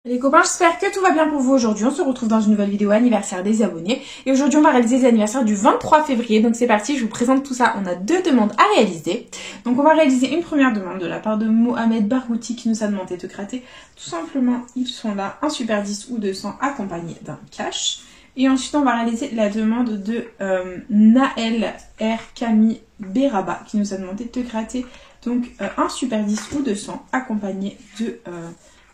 Les copains, j'espère que tout va bien pour vous aujourd'hui. On se retrouve dans une nouvelle vidéo anniversaire des abonnés. Et aujourd'hui, on va réaliser les anniversaires du 23 février. Donc c'est parti, je vous présente tout ça. On a deux demandes à réaliser. Donc on va réaliser une première demande de la part de Mohamed Barghouti qui nous a demandé de gratter. Tout simplement, ils sont là, un super 10 ou 200 accompagné d'un cash. Et ensuite, on va réaliser la demande de Naël R. Camille Beraba qui nous a demandé de gratter donc un super 10 ou 200 accompagné de...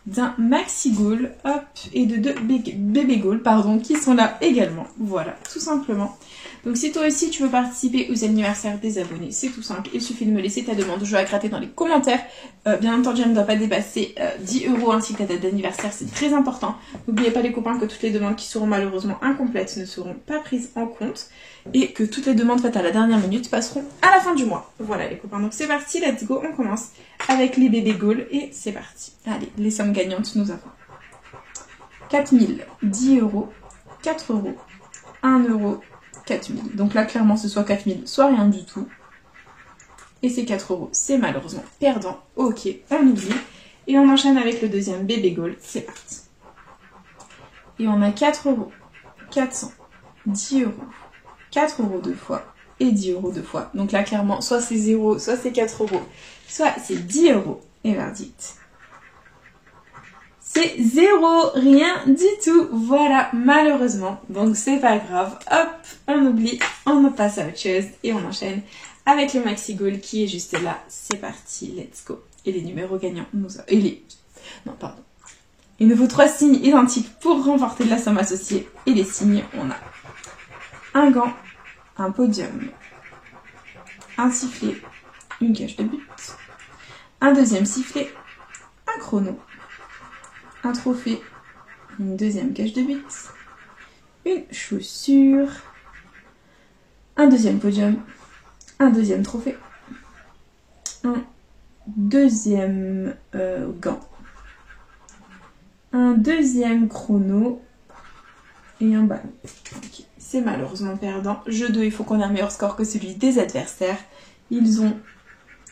d'un maxi goal, hop, et de deux bébé goal, pardon, qui sont là également. Voilà, tout simplement. Donc si toi aussi tu veux participer aux anniversaires des abonnés, c'est tout simple. Il suffit de me laisser ta demande, je vais la gratter dans les commentaires. Bien entendu, elle ne doit pas dépasser 10 € ainsi que ta date d'anniversaire, c'est très important. N'oubliez pas les copains que toutes les demandes qui seront malheureusement incomplètes ne seront pas prises en compte. Et que toutes les demandes faites à la dernière minute passeront à la fin du mois. Voilà les copains, donc c'est parti, let's go, on commence avec les bébés goals et c'est parti. Allez, les sommes gagnantes, nous avons 4000, 10 €, 4 €, 1 €, 4000. Donc là, clairement, ce soit 4000, soit rien du tout. Et ces 4 €, c'est malheureusement perdant. Ok, on oublie. Et on enchaîne avec le deuxième bébé goal, c'est parti. Et on a 4 €, 400, 10 €, 4 € deux fois et 10 € deux fois. Donc là, clairement, soit c'est 0, soit c'est 4 €, soit c'est 10 €. Et verdict, c'est 0, rien du tout. Voilà, malheureusement. Donc c'est pas grave. Hop, on oublie, on passe à autre chose et on enchaîne avec le maxi goal qui est juste là. C'est parti, let's go. Et les numéros gagnants, non, pardon. Il nous faut 3 signes identiques pour remporter de la somme associée. Et les signes, on a un gant, un podium, un sifflet, une cage de but, un deuxième sifflet, un chrono, un trophée, une deuxième cage de but, une chaussure, un deuxième podium, un deuxième trophée, un deuxième gant, un deuxième chrono et un ballon. Okay. C'est malheureusement perdant. Jeu 2, il faut qu'on ait un meilleur score que celui des adversaires. Ils ont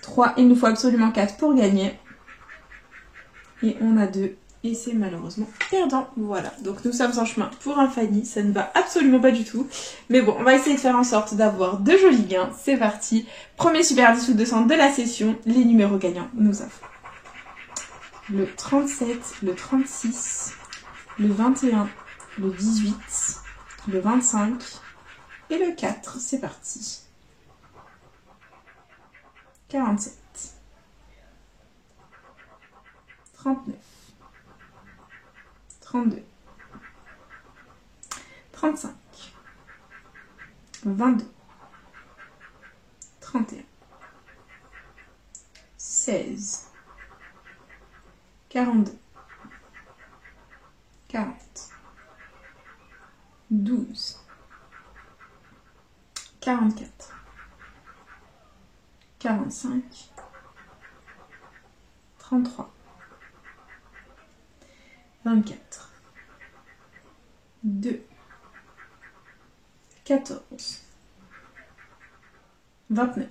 3, il nous faut absolument 4 pour gagner. Et on a 2. Et c'est malheureusement perdant. Voilà, donc nous sommes en chemin pour un Fanny. Ça ne va absolument pas du tout. Mais bon, on va essayer de faire en sorte d'avoir de jolis gains. C'est parti. Premier super 10 ou 200 de la session. Les numéros gagnants, nous avons le 37, le 36, le 21, le 18, le 25 et le 4. C'est parti. 47, 39, 32, 35, 22, 31, 16, 42, 40, 12, 44, 45, 33, 24, 2, 14, 29,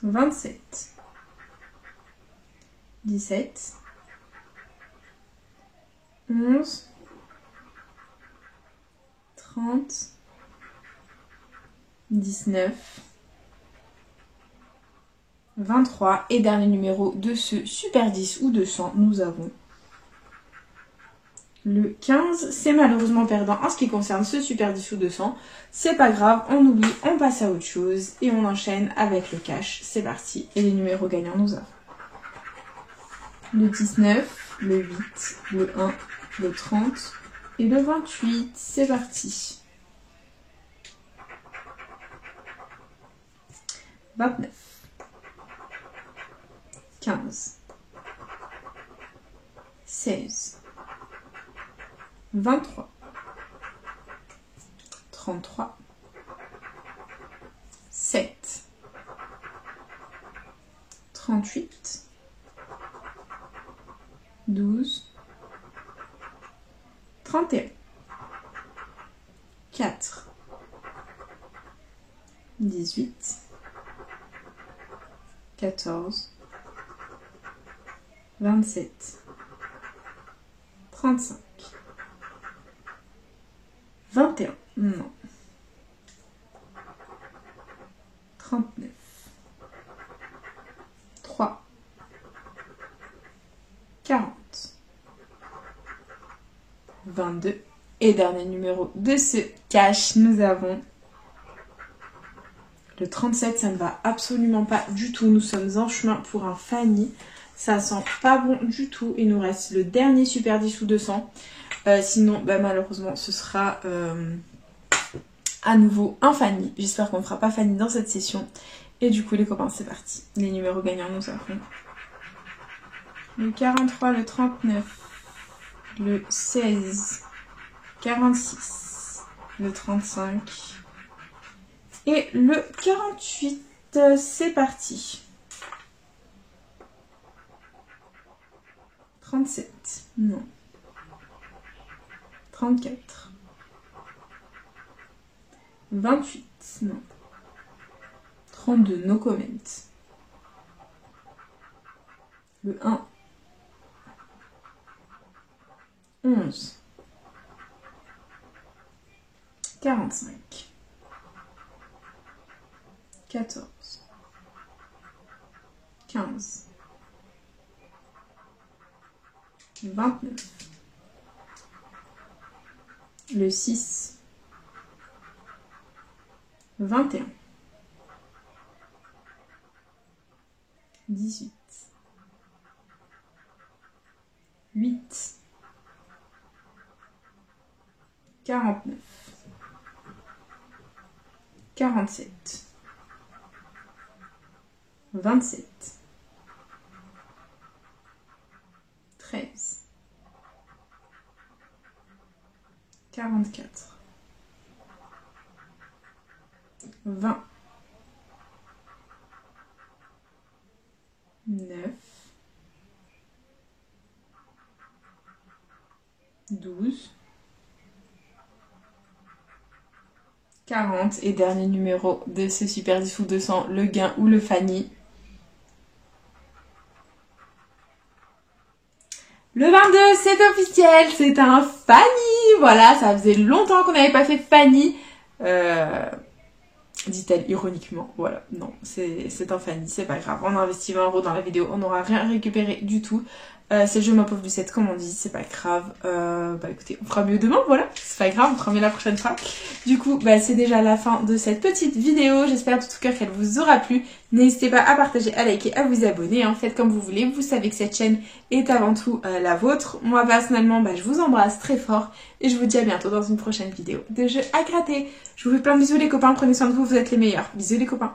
27, 17, 11, 30, 19, 23 et dernier numéro de ce super 10 ou 200, nous avons le 15. C'est malheureusement perdant en ce qui concerne ce super 10 ou 200. C'est pas grave, on oublie, on passe à autre chose et on enchaîne avec le cash. C'est parti. Et les numéros gagnants, nous avons le 19, le 8, le 1, le 30 et le 28. C'est parti. 29, 15, 16, 23, 33, 7, 38, 12, 31, 4, 18, 14, 27, 35. 21. Non. 39. 3. 40. 22. Et dernier numéro de ce cache, nous avons le 37. Ça ne va absolument pas du tout. Nous sommes en chemin pour un Fanny. Ça sent pas bon du tout. Il nous reste le dernier Super 10 sous 200. Sinon, bah, malheureusement, ce sera à nouveau un Fanny. J'espère qu'on ne fera pas Fanny dans cette session. Et du coup, les copains, c'est parti. Les numéros gagnants, nous avons le 43, le 39, le 16, 46, le 35 et le 48. C'est parti. 37, non. 34. 28, non. 32, no comment. Le 1. 11. 45. 14. 15. 29. Le 6. 21. 18. 8. 49. 47. 27. 13. 44. 20. 9. 12. 40 et dernier numéro de ce Super 10 ou 200, le gain ou le Fanny. Le 22, c'est officiel, c'est un Fanny. Voilà, ça faisait longtemps qu'on n'avait pas fait Fanny. Dit-elle ironiquement. Voilà, non, c'est un Fanny, c'est pas grave. On a investi 20 € dans la vidéo, on n'aura rien récupéré du tout. C'est le jeu ma pauvre Lucette, comme on dit, c'est pas grave. Bah écoutez, on fera mieux demain, voilà. C'est pas grave, on fera mieux la prochaine fois. Du coup, bah c'est déjà la fin de cette petite vidéo. J'espère de tout cœur qu'elle vous aura plu. N'hésitez pas à partager, à liker, à vous abonner. En fait, comme vous voulez, vous savez que cette chaîne est avant tout la vôtre. Moi, personnellement, bah je vous embrasse très fort. Et je vous dis à bientôt dans une prochaine vidéo de jeux à gratter. Je vous fais plein de bisous les copains, prenez soin de vous, vous êtes les meilleurs. Bisous les copains.